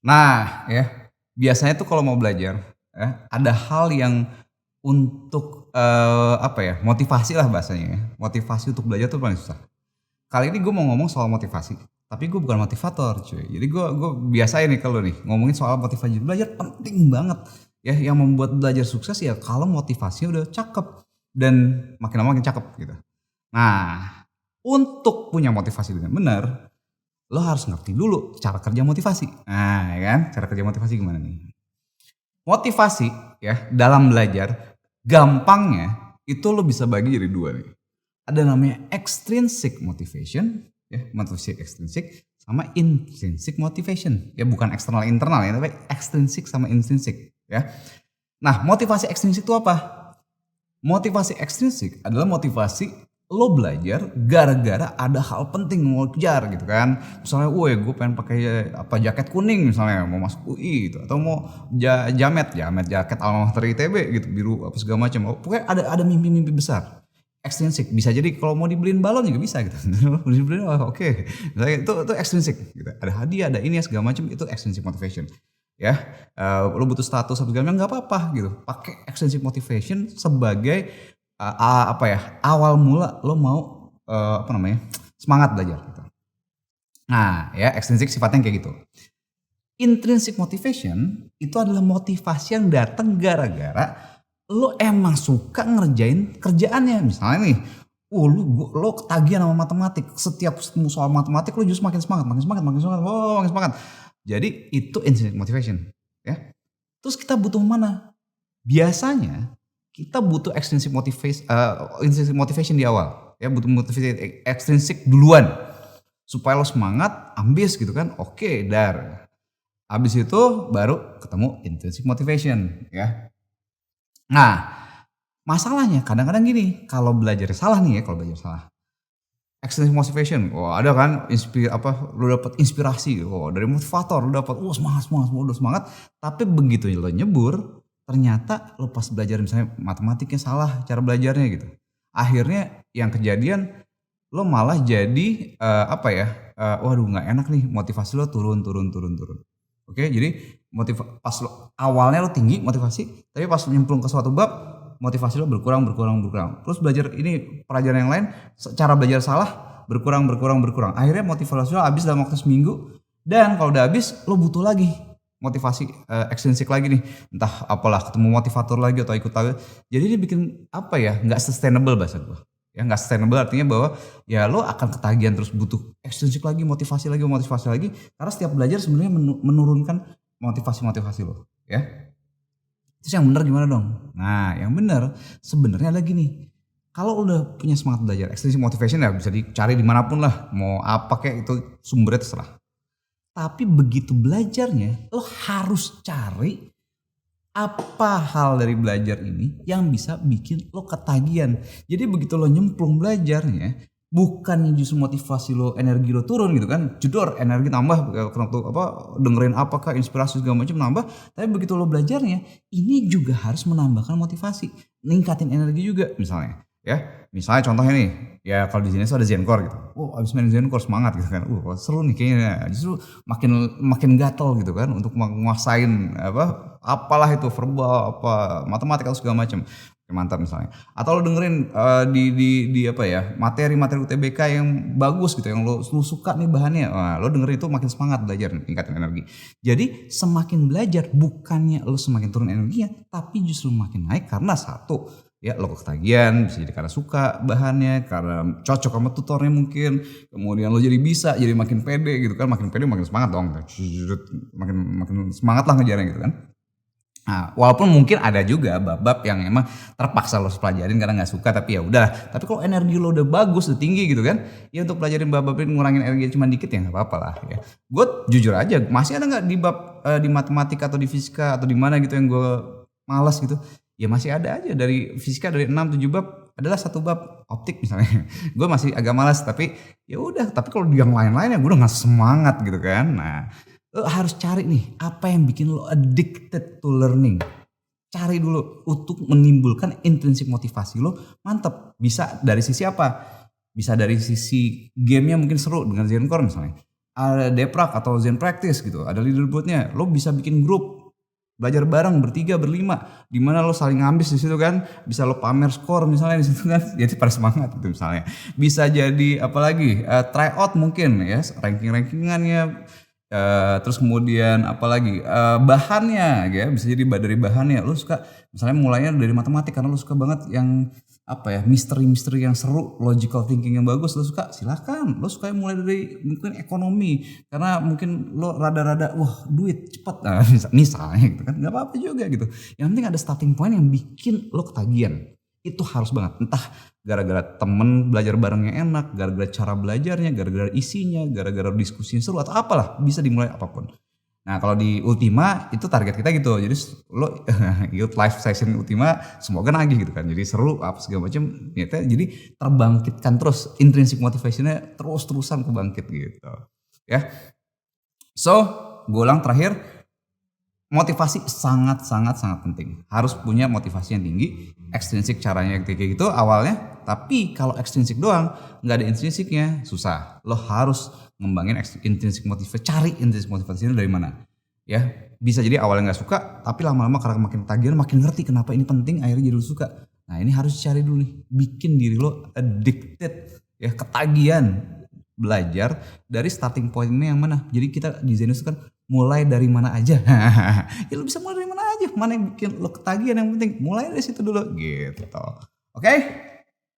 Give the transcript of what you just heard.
Nah, ya, biasanya tuh kalau mau belajar, ya, ada hal yang untuk, apa ya, motivasi lah bahasanya ya, motivasi untuk belajar tuh paling susah. Kali ini gue mau ngomong soal motivasi, tapi gue bukan motivator cuy. Jadi gue biasain nih kalau nih ngomongin soal motivasi belajar penting banget. Ya, yang membuat belajar sukses ya kalau motivasinya udah cakep dan makin lama makin cakep gitu. Nah, untuk punya motivasi dengan benar, lo harus ngerti dulu cara kerja motivasi. Nah, ya kan? Cara kerja motivasi gimana nih? Motivasi ya dalam belajar gampangnya itu lo bisa bagi jadi dua nih. Ada namanya extrinsic motivation, ya, motivasi extrinsic sama intrinsic motivation. Ya bukan eksternal internal ya, tapi extrinsic sama intrinsic ya. Nah, motivasi extrinsic itu apa? Motivasi ekstrinsik adalah motivasi lo belajar gara-gara ada hal penting mau kejar gitu kan. Misalnya, woi gue pengen pakai apa jaket kuning misalnya mau masuk UI gitu, atau mau jamet jaket alma mater ITB gitu biru apa segala macam. Oh, pokoknya ada mimpi-mimpi besar. Ekstrinsik bisa jadi kalau mau dibeliin balon juga bisa gitu. Dibeliin oke. Misalnya itu ekstrinsik gitu. Ada hadiah, ada ini segala macam, itu extrinsic motivation. Ya, lo butuh status apa segala macam nggak apa-apa gitu. Pakai extrinsic motivation sebagai apa ya, awal mula lo mau apa namanya, semangat belajar gitu. Nah, ya extrinsic sifatnya kayak gitu. Intrinsic motivation itu adalah motivasi yang datang gara-gara lo emang suka ngerjain kerjaannya. Misalnya nih, lo ketagihan sama matematik. Setiap soal matematik lo justru makin semangat, makin semangat. Jadi itu intrinsic motivation, ya. Terus kita butuh mana? Biasanya kita butuh intrinsic motivation di awal, ya, butuh motivasi ekstrinsik duluan supaya lo semangat, ambis gitu kan. Oke, dar. Habis itu baru ketemu intrinsic motivation, ya. Nah, masalahnya kadang-kadang gini, kalau belajar salah nih ya, kalau belajar salah. Extrinsic motivation, wah ada kan lu dapat inspirasi, dari motivator lu dapat, udah semangat, tapi begitu lo nyebur, ternyata lo pas belajar misalnya matematiknya salah cara belajarnya gitu. Akhirnya yang kejadian lo malah jadi waduh nggak enak nih, motivasi lo turun. Oke, jadi pas lo awalnya lo tinggi motivasi, tapi pas nyemplung ke suatu bab motivasi lo berkurang. Terus belajar ini pelajaran yang lain, cara belajar salah berkurang. Akhirnya motivasi lo habis dalam waktu seminggu, dan kalau udah habis lo butuh lagi motivasi ekstrinsik lagi nih, entah apalah, ketemu motivator lagi atau ikut lagi. Jadi ini bikin apa ya, nggak sustainable bahasa gue. Ya nggak sustainable artinya bahwa ya lo akan ketagihan terus butuh ekstrinsik lagi, motivasi lagi, karena setiap belajar sebenarnya menurunkan motivasi lo, ya. Terus yang benar gimana dong? Nah, yang benar sebenarnya ada gini. Kalau udah punya semangat belajar, extrinsic motivation ya bisa dicari dimanapun lah. Mau apa kayak itu sumbernya terserah. Tapi begitu belajarnya, lo harus cari apa hal dari belajar ini yang bisa bikin lo ketagihan. Jadi begitu lo nyemplung belajarnya, bukannya justru motivasi lo, energi lo turun gitu kan, jedor energi tambah, dengerin apakah inspirasi segala macam nambah, tapi begitu lo belajarnya ini juga harus menambahkan motivasi, ningkatin energi juga misalnya. Ya, misalnya contohnya nih, ya kalau di sini tuh ada Zencore gitu. Abis main Zencore semangat gitu kan. Seru nih kayaknya. Justru makin gatel gitu kan untuk menguasain apalah itu verbal, matematika atau segala macam. Mantap misalnya. Atau lo dengerin di apa ya, materi UTBK yang bagus gitu, yang lo suka nih bahannya. Wah, lo dengerin itu makin semangat belajar, tingkatin energi. Jadi semakin belajar bukannya lo semakin turun energinya, tapi justru makin naik karena satu, ya lo ketagihan, bisa jadi karena suka bahannya, karena cocok sama tutornya mungkin. Kemudian lo jadi bisa, jadi makin pede gitu kan, makin pede makin semangat dong. Makin semangat lah ngejarnya gitu kan. Nah, walaupun mungkin ada juga bab-bab yang emang terpaksa lo pelajarin karena nggak suka, tapi ya udah. Tapi kalau energi lo udah bagus, udah tinggi gitu kan, ya untuk pelajarin bab-bab ini ngurangin energi cuma dikit ya nggak apa-apa lah ya. Gue jujur aja, masih ada nggak di bab di matematika atau di fisika atau di mana gitu yang gue malas gitu? Ya masih ada aja. Dari fisika dari 6-7 bab adalah satu bab optik misalnya. Gue masih agak malas, tapi ya udah. Tapi kalau di yang lain-lain ya gue udah nggak semangat gitu kan. Nah, lo harus cari nih apa yang bikin lo addicted to learning. Cari dulu untuk menimbulkan intrinsik motivasi lo mantep. Bisa dari sisi apa? Bisa dari sisi gamenya mungkin seru dengan Zencore misalnya. ada Deprak atau Zen Practice gitu, ada leaderboardnya. Lo bisa bikin grup belajar bareng bertiga berlima, di mana lo saling ngambis di situ kan, bisa lo pamer skor misalnya di situ kan, jadi pada semangat gitu misalnya. Bisa jadi apalagi tryout mungkin ya, rankingannya. Terus kemudian apalagi bahannya ya, bisa jadi dari bahannya. Lo suka misalnya mulainya dari matematik karena lo suka banget yang apa ya, misteri-misteri yang seru, logical thinking yang bagus, lo suka silakan. Lo suka mulai dari mungkin ekonomi karena mungkin lo rada-rada wah duit cepet, nah, misalnya gitu kan, nggak apa-apa juga gitu. Yang penting ada starting point yang bikin lo ketagihan. Itu harus banget, entah gara-gara temen belajar barengnya enak, gara-gara cara belajarnya, gara-gara isinya, gara-gara diskusinya seru atau apalah, bisa dimulai apapun. Nah kalau di Ultima itu target kita gitu, jadi lo ikut live session Ultima semoga nagih gitu kan, jadi seru apa segala macam, jadi terbangkitkan terus intrinsic motivationnya terus-terusan kebangkit gitu ya. So gue ulang terakhir, motivasi sangat penting, harus punya motivasi yang tinggi. Ekstrinsik caranya kayak gitu awalnya, tapi kalau ekstrinsik doang nggak ada intrinsiknya susah. Lo harus ngembangin intrinsic motivasi, cari intrinsic motivasinya dari mana ya. Bisa jadi awalnya nggak suka, tapi lama-lama karena makin tagihan makin ngerti kenapa ini penting, akhirnya jadi lo suka. Nah ini harus cari dulu nih, bikin diri lo addicted ya, ketagihan belajar dari starting pointnya yang mana. Jadi kita di Zenius kan mulai dari mana aja. Ya lo bisa mulai dari mana aja, mana yang bikin lo ketagihan, yang penting mulai dari situ dulu gitu. Oke?